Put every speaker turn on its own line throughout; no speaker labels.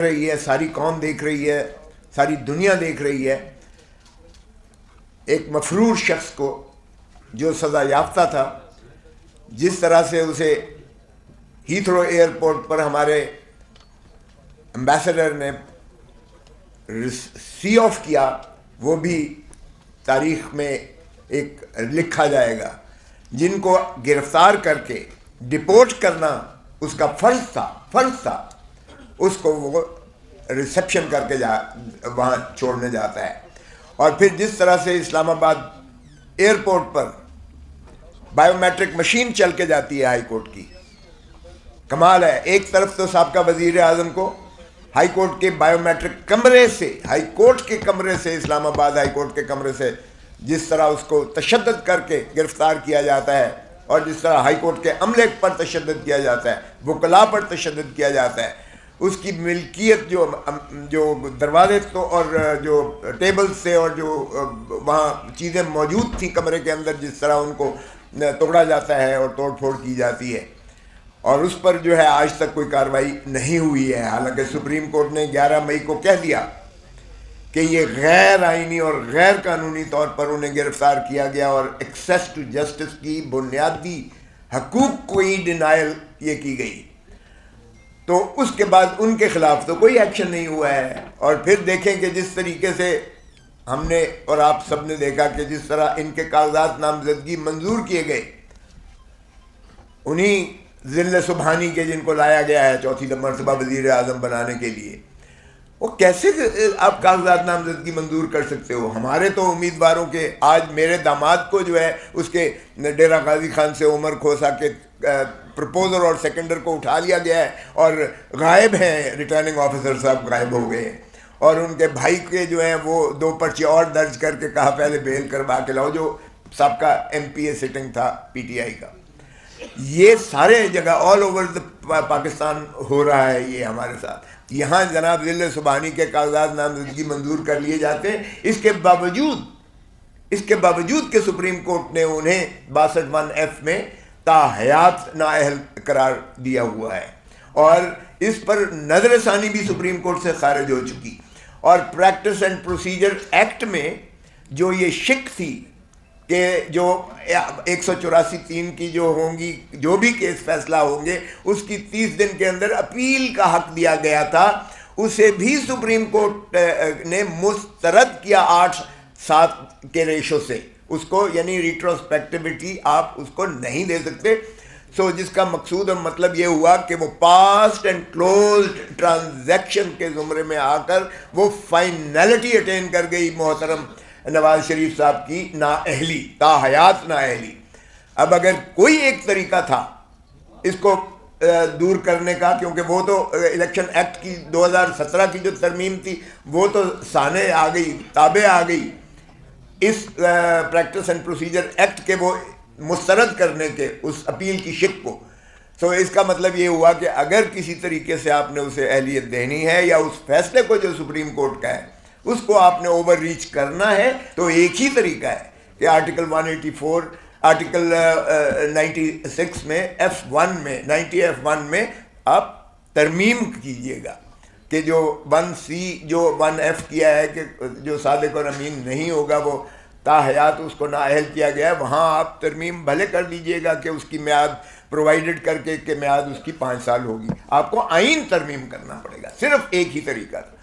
رہی ہے، ساری قوم دیکھ رہی ہے، ساری دنیا دیکھ رہی ہے، ایک مفرور شخص کو جو سزا یافتہ تھا، جس طرح سے اسے ہیتھرو ایئرپورٹ پر ہمارے ایمبیسڈر نے سی آف کیا، وہ بھی تاریخ میں ایک لکھا جائے گا. جن کو گرفتار کر کے ڈپورٹ کرنا اس کا فرض تھا، اس کو وہ ریسیپشن کر کے وہاں چھوڑنے جاتا ہے. اور پھر جس طرح سے اسلام آباد ایئرپورٹ پر بائیو میٹرک مشین چل کے جاتی ہے ہائی کورٹ کی، کمال ہے. ایک طرف تو سابقہ وزیر اعظم کو ہائی کورٹ کے بائیو میٹرک کمرے سے، ہائی کورٹ کے کمرے سے، اسلام آباد ہائی کورٹ کے کمرے سے جس طرح اس کو تشدد کر کے گرفتار کیا جاتا ہے، اور جس طرح ہائی کورٹ کے عملے پر تشدد کیا جاتا ہے، وکلاء پر تشدد کیا جاتا ہے، اس کی ملکیت جو دروازے تو اور جو ٹیبلز تھے اور جو وہاں چیزیں موجود تھیں کمرے کے اندر، جس طرح ان کو توڑا جاتا ہے اور توڑ پھوڑ کی جاتی ہے، اور اس پر جو ہے آج تک کوئی کارروائی نہیں ہوئی ہے. حالانکہ سپریم کورٹ نے 11 مئی کو کہہ دیا کہ یہ غیر آئینی اور غیر قانونی طور پر انہیں گرفتار کیا گیا، اور ایکسیس ٹو جسٹس کی بنیادی حقوق کو ہی ڈینائل یہ کی گئی. تو اس کے بعد ان کے خلاف تو کوئی ایکشن نہیں ہوا ہے. اور پھر دیکھیں کہ جس طریقے سے ہم نے اور آپ سب نے دیکھا کہ جس طرح ان کے کاغذات نامزدگی منظور کیے گئے، انہی ذل سبحانی کے جن کو لایا گیا ہے چوتھی مرتبہ وزیر اعظم بنانے کے لیے، وہ کیسے آپ کاغذات نامزدگی منظور کر سکتے ہو؟ ہمارے تو امیدواروں کے، آج میرے داماد کو جو ہے اس کے ڈیرہ غازی خان سے عمر کھوسا کے پرپوزر اور سیکنڈر کو اٹھا لیا گیا ہے، اور غائب ہیں، ریٹرننگ آفیسر صاحب غائب ہو گئے ہیں، اور ان کے بھائی کے جو ہیں وہ 2 پرچے اور درج کر کے کہا پہلے بیل کروا کے لاؤ، جو سابقہ MP سٹنگ تھا PTI کا. یہ سارے جگہ آل اوور پاکستان ہو رہا ہے یہ ہمارے ساتھ. یہاں جناب ذل سبحانی کے کاغذات نامزدگی منظور کر لیے جاتے ہیں، اس کے باوجود کہ سپریم کورٹ نے انہیں 62(1)(f) میں تاحیات نااہل قرار دیا ہوا ہے، اور اس پر نظر ثانی بھی سپریم کورٹ سے خارج ہو چکی. اور پریکٹس اینڈ پروسیجر ایکٹ میں جو یہ شک تھی کہ جو 184(3) کی جو ہوں گی، جو بھی کیس فیصلہ ہوں گے، اس کی 30 دن کے اندر اپیل کا حق دیا گیا تھا، اسے بھی سپریم کورٹ نے مسترد کیا 8-7 کے ریشو سے. اس کو یعنی ریٹروسپیکٹیوٹی آپ اس کو نہیں دے سکتے. سو جس کا مقصود اور مطلب یہ ہوا کہ وہ پاسٹ اینڈ کلوزڈ ٹرانزیکشن کے زمرے میں آ کر وہ فائنلٹی اٹین کر گئی محترم نواز شریف صاحب کی نااہلی، تاحیات نااہلی. اب اگر کوئی ایک طریقہ تھا اس کو دور کرنے کا، کیونکہ وہ تو الیکشن ایکٹ کی 2017 کی جو ترمیم تھی وہ تو سانے آ گئی، تابع آ گئی اس پریکٹس اینڈ پروسیجر ایکٹ کے وہ مسترد کرنے کے اس اپیل کی شک کو. تو اس کا مطلب یہ ہوا کہ اگر کسی طریقے سے آپ نے اسے اہلیت دینی ہے، یا اس فیصلے کو جو سپریم کورٹ کا ہے اس کو آپ نے اوور ریچ کرنا ہے، تو ایک ہی طریقہ ہے کہ آرٹیکل 184، آرٹیکل 96 میں F1 میں 90F1 میں آپ ترمیم کیجئے گا کہ جو 1C جو 1F کیا ہے کہ جو صادق اور امین نہیں ہوگا وہ تاحیات اس کو نااہل کیا گیا ہے، وہاں آپ ترمیم بھلے کر دیجئے گا کہ اس کی میعاد پرووائڈڈ کر کے کہ میعاد اس کی 5 سال ہوگی. آپ کو آئین ترمیم کرنا پڑے گا، صرف ایک ہی طریقہ تھا.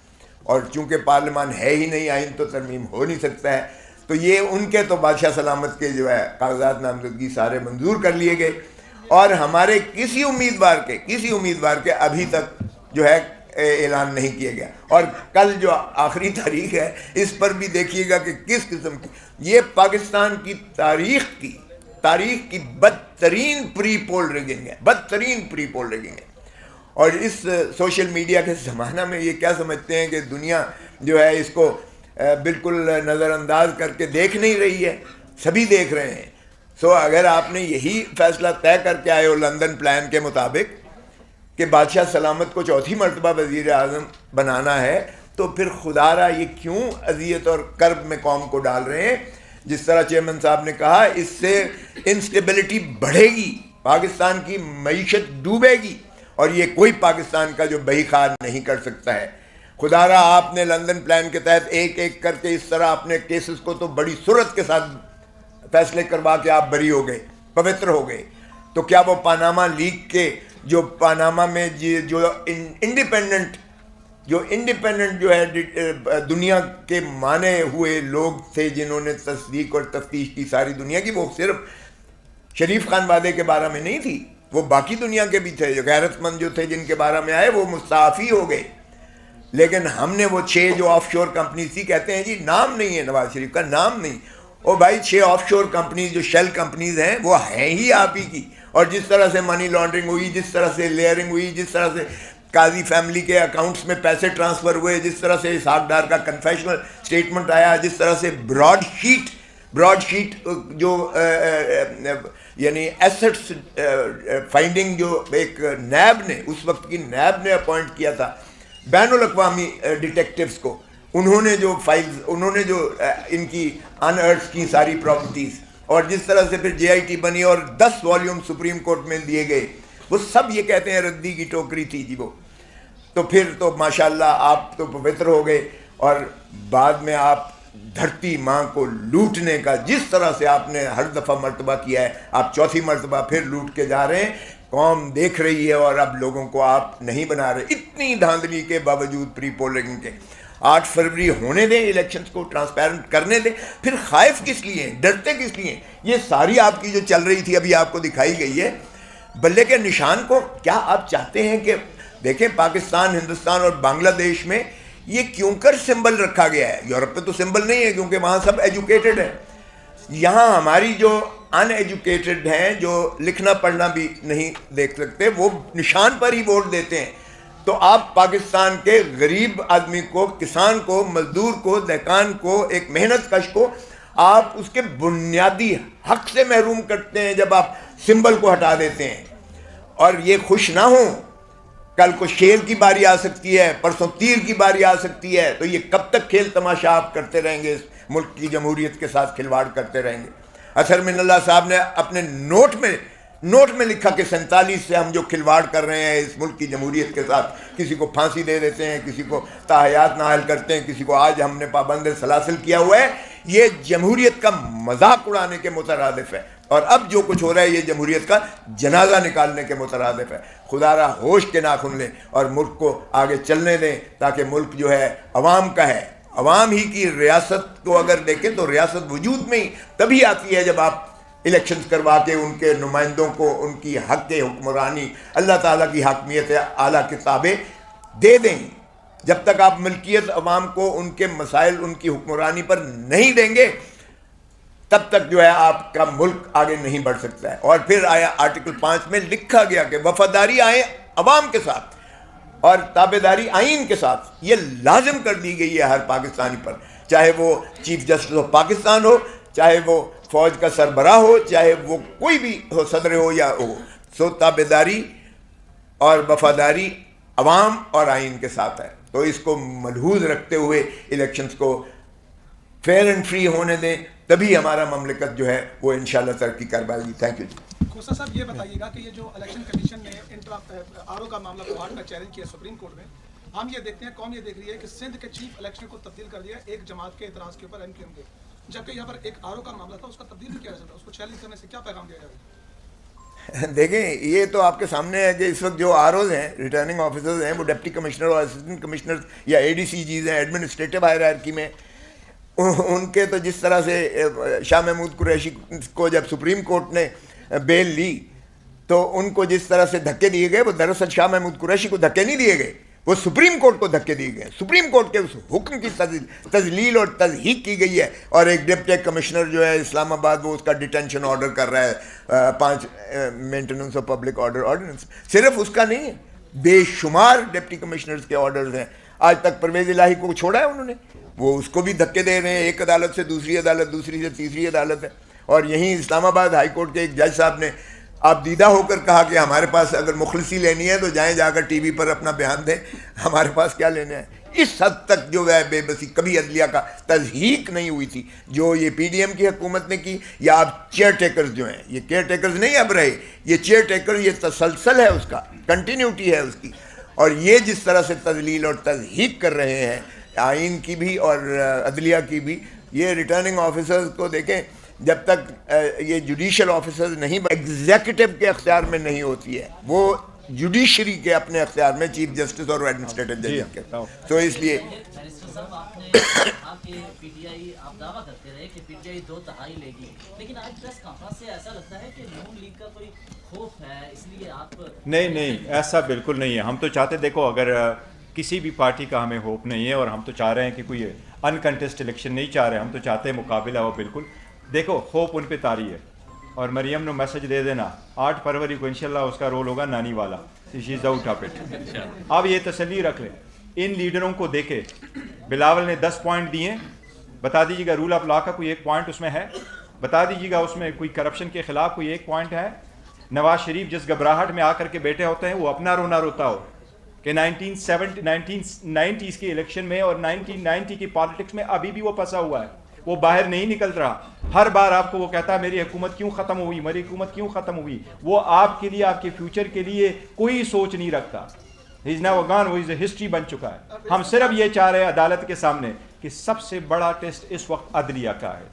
اور چونکہ پارلیمان ہے ہی نہیں، آئین تو ترمیم ہو نہیں سکتا ہے. تو یہ ان کے تو بادشاہ سلامت کے جو ہے کاغذات نامزدگی سارے منظور کر لیے گئے، اور ہمارے کسی امیدوار کے ابھی تک جو ہے اعلان نہیں کیا گیا. اور کل جو آخری تاریخ ہے اس پر بھی دیکھیے گا کہ کس قسم کی یہ پاکستان کی تاریخ کی بدترین پری پول ریگنگ ہے. اور اس سوشل میڈیا کے زمانہ میں یہ کیا سمجھتے ہیں کہ دنیا جو ہے اس کو بالکل نظر انداز کر کے دیکھ نہیں رہی ہے، سبھی دیکھ رہے ہیں. سو اگر آپ نے یہی فیصلہ طے کر کے آئے ہو لندن پلان کے مطابق کہ بادشاہ سلامت کو چوتھی مرتبہ وزیر اعظم بنانا ہے، تو پھر خدا را یہ کیوں اذیت اور کرب میں قوم کو ڈال رہے ہیں؟ جس طرح چیئرمین صاحب نے کہا، اس سے انسٹیبلٹی بڑھے گی، پاکستان کی معیشت ڈوبے گی، اور یہ کوئی پاکستان کا جو بہی خار نہیں کر سکتا ہے. خدا را آپ نے لندن پلان کے تحت ایک ایک کر کے اس طرح اپنے کیسز کو تو بڑی سرعت کے ساتھ فیصلے کروا کے آپ بری ہو گئے, پوتر ہو گئے. تو کیا وہ پاناما لیک کے جو پاناما میں جو انڈیپینڈنٹ جو ہے دنیا کے مانے ہوئے لوگ تھے جنہوں نے تصدیق اور تفتیش کی ساری دنیا کی, وہ صرف شریف خان وادے کے بارے میں نہیں تھی, وہ باقی دنیا کے بھی تھے. جو غیرت مند جو تھے جن کے بارے میں آئے وہ مستعفی ہو گئے. لیکن ہم نے وہ 6 جو آف شور کمپنیز تھی, کہتے ہیں جی نام نہیں ہے نواز شریف کا, نام نہیں. او بھائی 6 آف شور کمپنیز جو شیل کمپنیز ہیں وہ ہیں ہی آپ ہی کی. اور جس طرح سے منی لانڈرنگ ہوئی, جس طرح سے لیئرنگ ہوئی, جس طرح سے قاضی فیملی کے اکاؤنٹس میں پیسے ٹرانسفر ہوئے, جس طرح سے اسحاق ڈار کا کنفیشنل اسٹیٹمنٹ آیا, جس طرح سے براڈ شیٹ جو یعنی ایسٹس فائنڈنگ جو ایک نیب نے, اس وقت کی نیب نے اپوائنٹ کیا تھا بین الاقوامی ڈیٹیکٹیوز کو, انہوں نے جو فائلز, انہوں نے جو ان کی ان ارتھ کی ساری پراپرٹیز, اور جس طرح سے پھر جے آئی ٹی بنی اور 10 والیوم سپریم کورٹ میں دیے گئے, وہ سب یہ کہتے ہیں ردی کی ٹوکری تھی جی وہ. تو پھر تو ماشاءاللہ آپ تو پوتر ہو گئے, اور بعد میں آپ دھرتی ماں کو لوٹنے کا جس طرح سے آپ نے ہر دفعہ مرتبہ کیا ہے, آپ چوتھی مرتبہ پھر لوٹ کے جا رہے ہیں. قوم دیکھ رہی ہے اور اب لوگوں کو آپ نہیں بنا رہے. اتنی دھاندلی کے باوجود پری پولنگ کے 8 فروری ہونے دیں, الیکشنز کو ٹرانسپیرنٹ کرنے دیں. پھر خائف کس لیے ہیں, ڈرتے کس لیے ہیں؟ یہ ساری آپ کی جو چل رہی تھی ابھی آپ کو دکھائی گئی ہے. بلے کے نشان کو کیا آپ چاہتے ہیں کہ دیکھیں پاکستان, ہندوستان اور بنگلہ دیش میں یہ کیوں کر سمبل رکھا گیا ہے؟ یورپ پہ تو سمبل نہیں ہے کیونکہ وہاں سب ایجوکیٹڈ ہے. یہاں ہماری جو ان ایجوکیٹڈ ہیں, جو لکھنا پڑھنا بھی نہیں دیکھ سکتے, وہ نشان پر ہی ووٹ دیتے ہیں. تو آپ پاکستان کے غریب آدمی کو, کسان کو, مزدور کو, دہقان کو, ایک محنت کش کو آپ اس کے بنیادی حق سے محروم کرتے ہیں جب آپ سمبل کو ہٹا دیتے ہیں. اور یہ خوش نہ ہوں, کل کو شیر کی باری آ سکتی ہے, پرسوں تیر کی باری آ سکتی ہے. تو یہ کب تک کھیل تماشا آپ کرتے رہیں گے, اس ملک کی جمہوریت کے ساتھ کھلواڑ کرتے رہیں گے؟ اظہر من اللہ صاحب نے اپنے نوٹ میں لکھا کہ 47 سے ہم جو کھلواڑ کر رہے ہیں اس ملک کی جمہوریت کے ساتھ, کسی کو پھانسی دے دیتے ہیں, کسی کو تاحیات نااہل کرتے ہیں, کسی کو آج ہم نے پابند سلاسل کیا ہوا ہے. یہ جمہوریت کا مذاق اڑانے کے مترادف ہے, اور اب جو کچھ ہو رہا ہے یہ جمہوریت کا جنازہ نکالنے کے مترادف ہے. خدا را ہوش کے ناخن لیں اور ملک کو آگے چلنے دیں, تاکہ ملک جو ہے عوام کا ہے. عوام ہی کی ریاست کو اگر دیکھیں تو ریاست وجود میں ہی تبھی آتی ہے جب آپ الیکشنز کروا کے ان کے نمائندوں کو ان کی حق حکمرانی, اللہ تعالیٰ کی حاکمیت اعلیٰ کتابیں دے دیں. جب تک آپ ملکیت عوام کو ان کے مسائل, ان کی حکمرانی پر نہیں دیں گے, تب تک جو ہے آپ کا ملک آگے نہیں بڑھ سکتا ہے. اور پھر آیا آرٹیکل 5 میں لکھا گیا کہ وفاداری آئے عوام کے ساتھ اور تابعداری آئین کے ساتھ. یہ لازم کر دی گئی ہے ہر پاکستانی پر, چاہے وہ چیف جسٹس آف پاکستان ہو, چاہے وہ فوج کا سربراہ ہو, چاہے وہ کوئی بھی ہو, صدر ہو یا ہو. سو تابعداری اور وفاداری عوام اور آئین کے ساتھ ہے. تو اس کو ملحوظ رکھتے ہوئے الیکشنز کو فیئر اینڈ فری ہونے دیں, تبھی ہمارا مملکت جو ہے وہ انشاءاللہ ترقی کر پائے گی. تھینک یو جی.
کھوسا صاحب یہ بتائیے گا کہ یہ جو الیکشن کمیشن نے آر او کا معاملہ کوارٹ کا چیلنج کیا سپریم کورٹ میں, ہم یہ دیکھتے ہیں, قوم یہ دیکھ رہی ہے کہ سندھ کے چیف الیکشن کو تبدیل کر دیا ایک جماعت کے اعتراض کے اوپر, ایم کیو ایم کے, جبکہ یہاں پر ایک آر او کا معاملہ تھا, اس کا تبدیل بھی کیا جا سکتا ہے, اس کو چیلنج کرنے سے کیا پیغام دیا جائے گا؟
دیکھیں یہ تو آپ کے سامنے ہے کہ اس وقت جو آر اوز ہیں, ریٹرننگ آفیسرز ہیں, وہ ڈپٹی کمشنر اور اسسٹنٹ کمشنر یا اے ڈی سی جیز ہیں ایڈمنسٹریٹو ہائرارکی میں. ان کے تو جس طرح سے شاہ محمود قریشی کو جب سپریم کورٹ نے بیل لی تو ان کو جس طرح سے دھکے دیے گئے, وہ دراصل شاہ محمود قریشی کو دھکے نہیں دیے گئے, وہ سپریم کورٹ کو دھکے دیے گئے. سپریم کورٹ کے اس حکم کی تذلیل اور تضحیق کی گئی ہے. اور ایک ڈپٹی کمشنر جو ہے اسلام آباد, وہ اس کا ڈیٹینشن آرڈر کر رہا ہے, 5 maintenance of public order ordinance. صرف اس کا نہیں ہے, بے شمار ڈپٹی کمشنرز کے آرڈرز ہیں. آج تک پرویز الہی کو چھوڑا ہے انہوں نے, وہ اس کو بھی دھکے دے رہے ہیں, ایک عدالت سے دوسری عدالت, دوسری سے تیسری عدالت ہے. اور یہیں اسلام آباد ہائی کورٹ کے ایک جج صاحب نے آپ دیدہ ہو کر کہا کہ ہمارے پاس اگر مخلصی لینی ہے تو جائیں, جا کر ٹی وی پر اپنا بیان دیں, ہمارے پاس کیا لینا ہے. اس حد تک جو ہے بے بسی کبھی عدلیہ کا تضحیق نہیں ہوئی تھی جو یہ پی ڈی ایم کی حکومت نے کی. یا آپ چیئر ٹیکرز جو ہیں, یہ کیئر ٹیکرز نہیں اب رہے, یہ چیئر ٹیکر, یہ تسلسل ہے اس کا, کنٹینیوٹی ہے اس کی. اور یہ جس طرح سے تذلیل اور تضحیک کر رہے ہیں آئین کی بھی اور عدلیہ کی بھی. یہ ریٹرننگ آفیسرز کو دیکھیں, جب تک یہ جوڈیشل آفیسرز نہیں ایگزیکٹو کے اختیار میں نہیں ہوتی ہے, وہ جوڈیشری کے اپنے اختیار میں, چیف جسٹس اور ایڈمنسٹریٹو جج کے. تو اس لیے
آپ نے کہا کہ پی ٹی آئی, آپ دعویٰ کرتے رہے کہ پی ٹی آئی 2/3 لے گی, لیکن آج پریس کانفرنس سے ایسا لگتا ہے کہ نون لیگ کا کوئی خوف ہے, اس لیے آپ.
نہیں, ایسا بالکل نہیں ہے. ہم تو چاہتے, دیکھو اگر کسی بھی پارٹی کا ہمیں ہوپ نہیں ہے, اور ہم تو چاہ رہے ہیں کہ کوئی انکنٹیسٹ الیکشن نہیں چاہ رہے, ہم تو چاہتے ہیں مقابلہ ہو. بالکل دیکھو ہوپ ان پہ طاری ہے, اور مریم نے میسج دے دینا 8 فروری کو انشاءاللہ اس کا رول ہوگا نانی والا, شی از آؤٹ آف اٹ. اب یہ تسلی رکھ لیں, ان لیڈروں کو دیکھے, بلاول نے 10 پوائنٹ دیے, بتا دیجیے گا رول آف لا کا کوئی ایک پوائنٹ اس میں ہے, بتا دیجیے گا اس میں کوئی کرپشن کے خلاف کوئی ایک پوائنٹ ہے. نواز شریف جس گھبراہٹ میں آ کر کے بیٹھے ہوتے ہیں, وہ اپنا رونا روتا ہو کہ 1990s کی الیکشن میں اور 1990 کی پالیٹکس میں ابھی بھی وہ پھنسا ہوا ہے, وہ باہر نہیں نکل رہا. ہر بار آپ کو وہ کہتا ہے میری حکومت کیوں ختم ہوئی, میری حکومت کیوں ختم ہوئی. وہ آپ کے لیے, آپ کے فیوچر کے لیے کوئی سوچ نہیں رکھتا. ہی از ناؤ گان, وہ ہسٹری بن چکا ہے. ہم صرف یہ چاہ رہے ہیں عدالت کے سامنے کہ سب سے بڑا ٹیسٹ اس وقت عدلیہ کا ہے.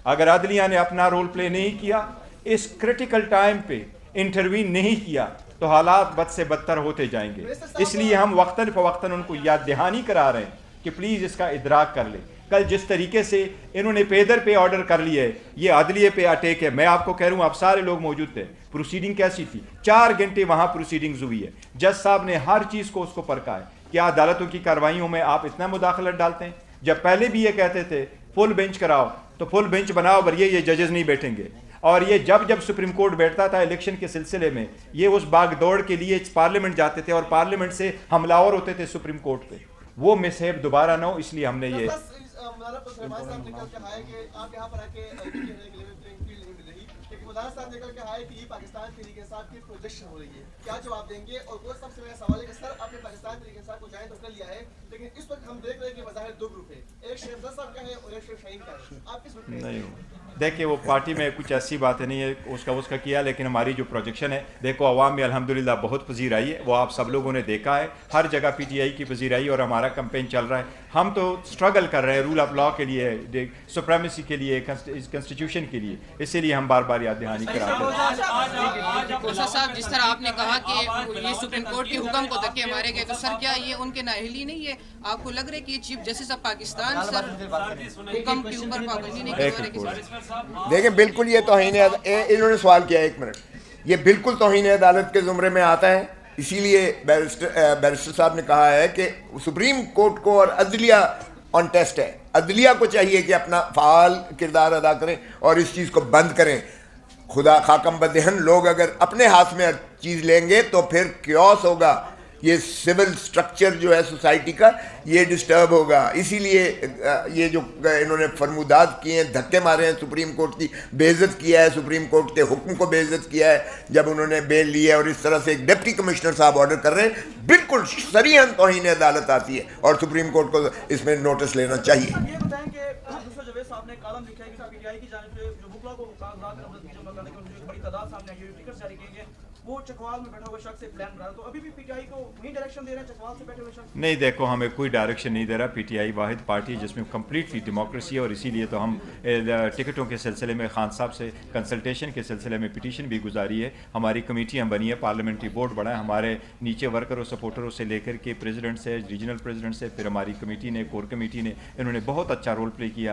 اگر عدلیہ نے اپنا رول پلے نہیں کیا, اس کرٹیکل ٹائم پہ انٹروین نہیں کیا, تو حالات بد سے بدتر ہوتے جائیں گے. اس لیے ہم وقتاً فوقتاً ان کو یاد دہانی کرا رہے ہیں کہ پلیز اس کا ادراک کر لیں. کل جس طریقے سے انہوں نے پیدر پہ آرڈر کر لیے, یہ عدلیہ پہ اٹیک ہے. میں آپ کو کہہ رہا ہوں, آپ سارے لوگ موجود تھے, پروسیڈنگ کیسی تھی, 4 گھنٹے وہاں پروسیڈنگز ہوئی ہے. جج صاحب نے ہر چیز کو اس کو پرکھا ہے. کیا عدالتوں کی کارروائیوں میں آپ اتنا مداخلت ڈالتے ہیں؟ جب پہلے بھی یہ کہتے تھے فل بینچ کراؤ, تو فل بینچ بناؤ, پر یہ ججز نہیں بیٹھیں گے. اور یہ جب سپریم کورٹ بیٹھتا تھا الیکشن کے سلسلے میں, یہ اس باغ دوڑ کے لیے پارلیمنٹ جاتے تھے, اور پارلیمنٹ سے حملہ آور ہوتے تھے سپریم کورٹ پہ. وہ مسہب دوبارہ نہ ہو, اس لیے ہم نے یہ
صاحب نکل کے آئے کہ یہ پاکستان تحریک انصاف کی پروجیکشن ہو رہی ہے, کیا جواب دیں گے؟ اور وہ سب سے میرا سوال ہے کہ سر آپ نے پاکستان تحریک انصاف کو جوائن تو کر لیا ہے, لیکن اس وقت ہم دیکھ رہے ہیں کہ بظاہر 2 گروپ ہے, ایک شیخ زاد صاحب کا ہے اور ایک شیخ شاہین کا ہے. آپ کس گروپ میں؟ نہیں,
دیکھیں وہ پارٹی میں کچھ ایسی باتیں نہیں ہے, اس کا کیا, لیکن ہماری جو پروجیکشن ہے, دیکھو عوام میں الحمدللہ بہت پذیر آئی ہے. وہ آپ سب لوگوں نے دیکھا ہے, ہر جگہ پی ٹی آئی کی پذیر آئی, اور ہمارا کمپین چل رہا ہے. ہم تو اسٹرگل کر رہے ہیں رول آف لا کے لیے, سپریمیسی کے لیے, کنسٹیٹیوشن کے لیے. اسی لیے ہم بار بار یاد دہانی کراتے ہیں.
صاحب جس طرح آپ نے کہا کہ یہ سپریم کورٹ کے حکم کو دھکے مارے گئے, تو سر کیا یہ ان کے نااہلی نہیں ہے؟ آپ کو لگ رہا ہے کہ یہ چیف جسٹس آف پاکستان سر حکم کے اوپر پابندی نہیں کروا رہے؟
دیکھیں بالکل یہ توہین, انہوں نے سوال کیا, 1 منٹ, یہ بالکل توہین عدالت کے زمرے میں آتا ہے. اسی لیے بیرسٹر صاحب نے کہا ہے کہ سپریم کورٹ کو اور عدلیہ آن ٹیسٹ ہے. عدلیہ کو چاہیے کہ اپنا فعال کردار ادا کریں اور اس چیز کو بند کریں. خدا خاکم بدہن, لوگ اگر اپنے ہاتھ میں ہر چیز لیں گے تو پھر کیوس ہوگا. یہ سول سٹرکچر جو ہے سوسائٹی کا, یہ ڈسٹرب ہوگا. اسی لیے یہ جو انہوں نے فرمودات کیے ہیں, دھکے مارے ہیں, سپریم کورٹ کی بے عزت کیا ہے, سپریم کورٹ کے حکم کو بے عزت کیا ہے جب انہوں نے بیل لی ہے, اور اس طرح سے ایک ڈپٹی کمشنر صاحب آرڈر کر رہے ہیں. بالکل صریحاً توہین عدالت آتی ہے, اور سپریم کورٹ کو اس میں نوٹس لینا چاہیے.
یہ بتائیں کہ دوسرا جاوید صاحب نے کالم لکھا ہے کہ پی ٹی آئی کی جانب سے جو بکلا کو کاغذات کی بڑی تعداد سامنے آئی ہے, ٹکٹ جاری کیے گئے, وہ چکوال میں بیٹھا ہوا شخص سے پلان بنا رہا ہے, تو ابھی بھی پی ٹی آئی کو وہی ڈائریکشن دے رہے ہیں چکوال سے بیٹھے ہوئے شخص؟
نہیں, دیکھو ہمیں کوئی ڈائریکشن نہیں دے رہا. پی ٹی آئی واحد پارٹی جس میں کمپلیٹلی ڈیموکریسی ہے, اور اسی لیے تو ہم ٹکٹوں کے سلسلے میں خان صاحب سے کنسلٹیشن کے سلسلے میں پٹیشن بھی گزاری ہے. ہماری کمیٹیاں بنی ہے, پارلیمنٹری بورڈ بڑا ہے, ہمارے نیچے ورکروں سپورٹروں سے لے کر کے پریزیڈنٹ سے, ریجنل پریزیڈنٹ سے, پھر ہماری کمیٹی نے, کور کمیٹی نے, انہوں نے بہت اچھا رول پلے کیا.